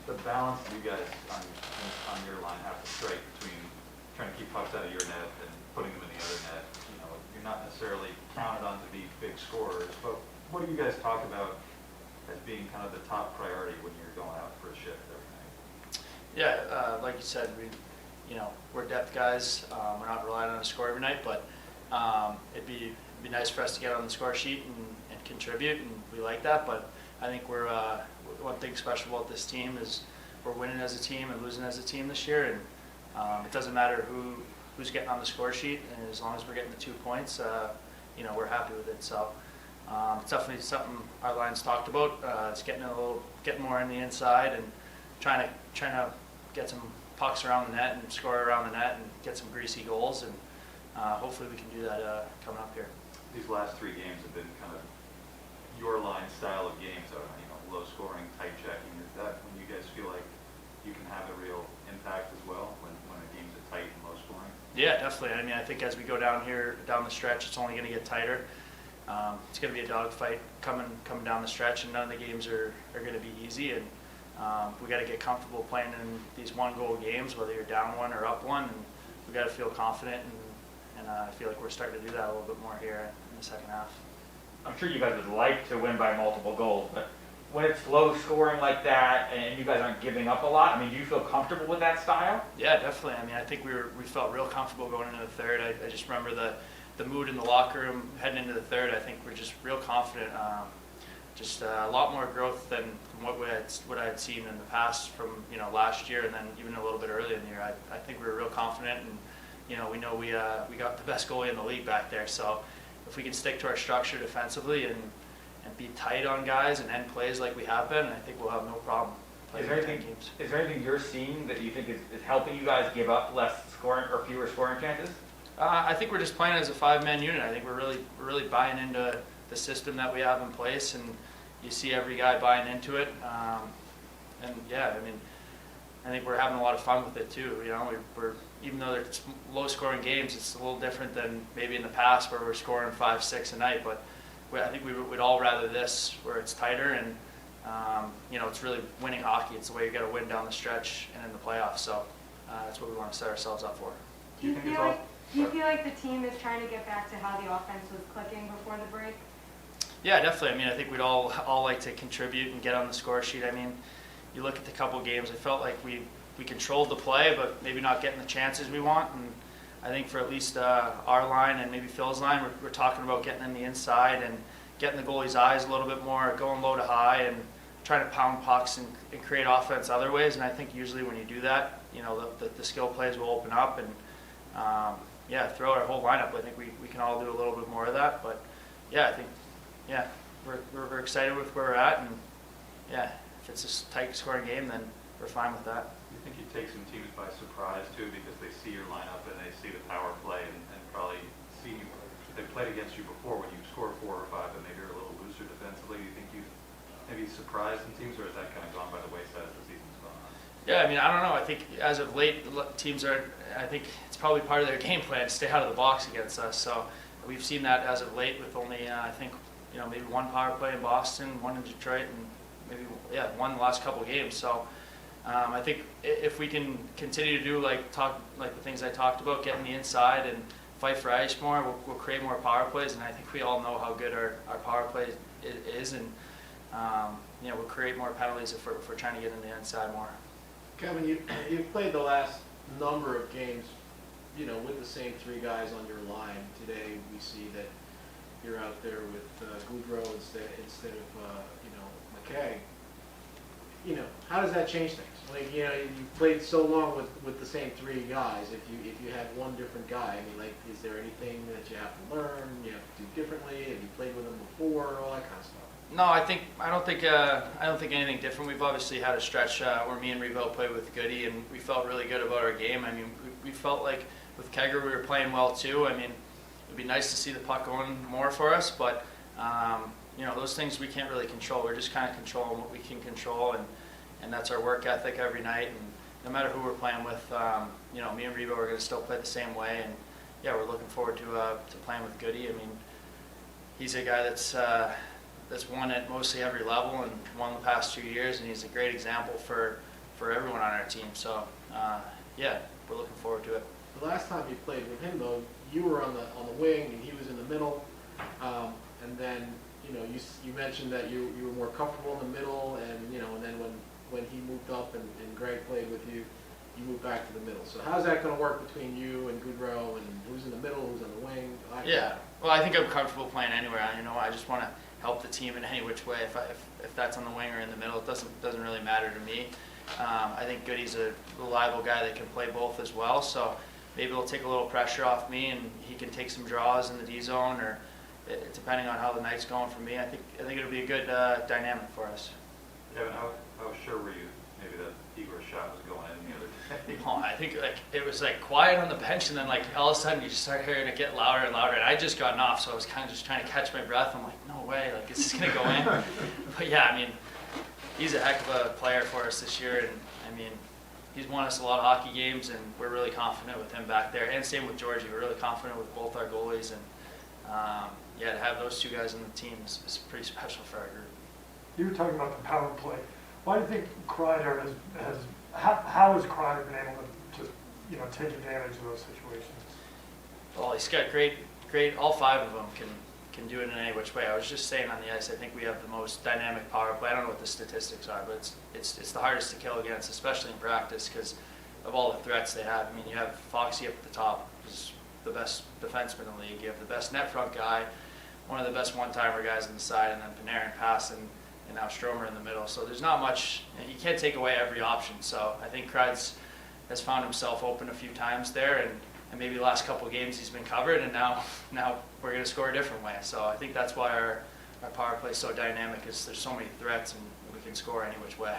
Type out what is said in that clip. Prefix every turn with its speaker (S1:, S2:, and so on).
S1: the balance you guys on your line have to strike between trying to keep pucks out of your net and putting them in the other net. You know, you're not necessarily counted on to be big scorers, but what do you guys talk about as being kind of the top priority when you're going out for a shift every night?
S2: Yeah, like you said, we're depth guys. We're not relying on a score every night, but it'd be nice for us to get on the score sheet and contribute, and we like that. But I think we're one thing special about this team is we're winning as a team and losing as a team this year, and it doesn't matter who's getting on the score sheet, and as long as we're getting the 2 points, we're happy with it. So it's definitely something our line's talked about. It's getting more in the inside and trying to get some pucks around the net and score around the net and get some greasy goals, and hopefully we can do that coming up here.
S1: These last 3 games have been kind of your line style of games, low scoring, tight checking. Is that when you guys feel like you can have a real impact as well when a game's tight and low scoring?
S2: Yeah, definitely. I mean, I think as we go down the stretch, it's only going to get tighter. It's going to be a dogfight coming down the stretch, and none of the games are going to be easy. And we got to get comfortable playing in these 1-goal games, whether you're down 1 or up 1, and we got to feel confident. And I feel like we're starting to do that a little bit more here in the second half.
S3: I'm sure you guys would like to win by multiple goals, but when it's low scoring like that and you guys aren't giving up a lot, I mean, do you feel comfortable with that style?
S2: Yeah, definitely. I mean, I think we felt real comfortable going into the third. I just remember the mood in the locker room heading into the third. I think we're just real confident. Just a lot more growth than from what I had seen in the past from last year, and then even a little bit earlier in the year. I think we were real confident, and we know we got the best goalie in the league back there. So if we can stick to our structure defensively and be tight on guys and end plays like we have been, I think we'll have no problem playing 10 games.
S3: Is there anything you're seeing that you think is helping you guys give up less scoring or fewer scoring chances?
S2: I think we're just playing as a 5-man unit. I think we're really buying into the system that we have in place, and you see every guy buying into it. And yeah, I mean, I think we're having a lot of fun with it too. We're even though it's low-scoring games, it's a little different than maybe in the past where we're scoring 5-6 a night. But I think we'd all rather this, where it's tighter and it's really winning hockey. It's the way you got to win down the stretch and in the playoffs. So that's what we want to set ourselves up for.
S4: Do you feel like the team is trying to get back to how the offense was clicking before the break?
S2: Yeah, definitely. I mean, I think we'd all like to contribute and get on the score sheet. I mean, you look at the couple games, I felt like we controlled the play, but maybe not getting the chances we want. And I think for at least our line and maybe Phil's line, we're talking about getting in the inside and getting the goalie's eyes a little bit more, going low to high and trying to pound pucks and create offense other ways. And I think usually when you do that, the skill plays will open up and, throw our whole lineup. I think we can all do a little bit more of that. But, yeah, I think, we're excited with where we're at. And, if it's a tight scoring game, then we're fine with that.
S1: You think you take some teams by surprise, too, because they see your lineup and they see the power play and probably see they've played against you before when you score 4 or 5 and maybe you're a little looser defensively. Do you think you've maybe surprised some teams, or is that kind of gone by the wayside as the season's gone on?
S2: Yeah, I mean, I don't know. I think as of late, teams I think it's probably part of their game plan to stay out of the box against us. So we've seen that as of late with only, I think, maybe 1 power play in Boston, 1 in Detroit, and maybe, 1 the last couple of games. So I think if we can continue to do like the things I talked about, get in the inside and fight for ice more, we'll create more power plays. And I think we all know how good our power play is, and we'll create more penalties if we're trying to get in the inside more.
S5: Kevin, you've played the last number of games, with the same 3 guys on your line. Today we see that you're out there with Goudreau instead of McKay. How does that change things? Like, you played so long with the same 3 guys. If you had one different guy, I mean, like, is there anything that you have to learn? You have to do differently? Have you played with them before? All that kind of stuff.
S2: No, I don't think anything different. We've obviously had a stretch where me and Revo played with Goody, and we felt really good about our game. I mean, we felt like with Kegger we were playing well too. I mean, it'd be nice to see the puck going more for us, but those things we can't really control. We're just kind of controlling what we can control, and that's our work ethic every night. And no matter who we're playing with, me and Revo are going to still play the same way. And we're looking forward to playing with Goody. I mean, he's a guy that's that's won at mostly every level and won the past 2 years, and he's a great example for everyone on our team. So, yeah, we're looking forward to it.
S5: The last time you played with him, though, you were on the wing and he was in the middle. And then, you mentioned that you were more comfortable in the middle, and and then when he moved up and Greg played with you, you moved back to the middle. So how's that going to work between you and Goodrow, and who's in the middle, who's on the wing?
S2: Yeah, well, I think I'm comfortable playing anywhere. I just want to help the team in any which way. If that's on the wing or in the middle, it doesn't really matter to me. I think Goody's a reliable guy that can play both as well. So maybe it'll take a little pressure off me, and he can take some draws in the D zone, or depending on how the night's going for me. I think it'll be a good dynamic for us.
S1: Evan, how sure were you maybe that Igor's shot was going in the other day?
S2: Oh, I think it was quiet on the bench, and then all of a sudden you just start hearing it get louder and louder. And I just gotten off, so I was kind of just trying to catch my breath. I'm like, no way, is this gonna go in? But yeah, he's a heck of a player for us this year, and he's won us a lot of hockey games, and we're really confident with him back there. And same with Georgie, we're really confident with both our goalies, and yeah, to have those two guys on the team is pretty special for our group.
S6: You were talking about the power play. Why do you think Kreider how has Kreider been able to take advantage of those situations?
S2: Well, he's got great, all five of them can do it in any which way. I was just saying on the ice, I think we have the most dynamic power play. I don't know what the statistics are, but it's the hardest to kill against, especially in practice, because of all the threats they have. You have Foxy up at the top, who's the best defenseman in the league. You have the best net front guy, one of the best one-timer guys on the side, and then Panarin pass, and now Stromer in the middle. So there's not much, you can't take away every option. So I think Kreider has found himself open a few times there, and maybe the last couple of games he's been covered, and now we're going to score a different way. So I think that's why our power play is so dynamic, is there's so many threats, and we can score any which way.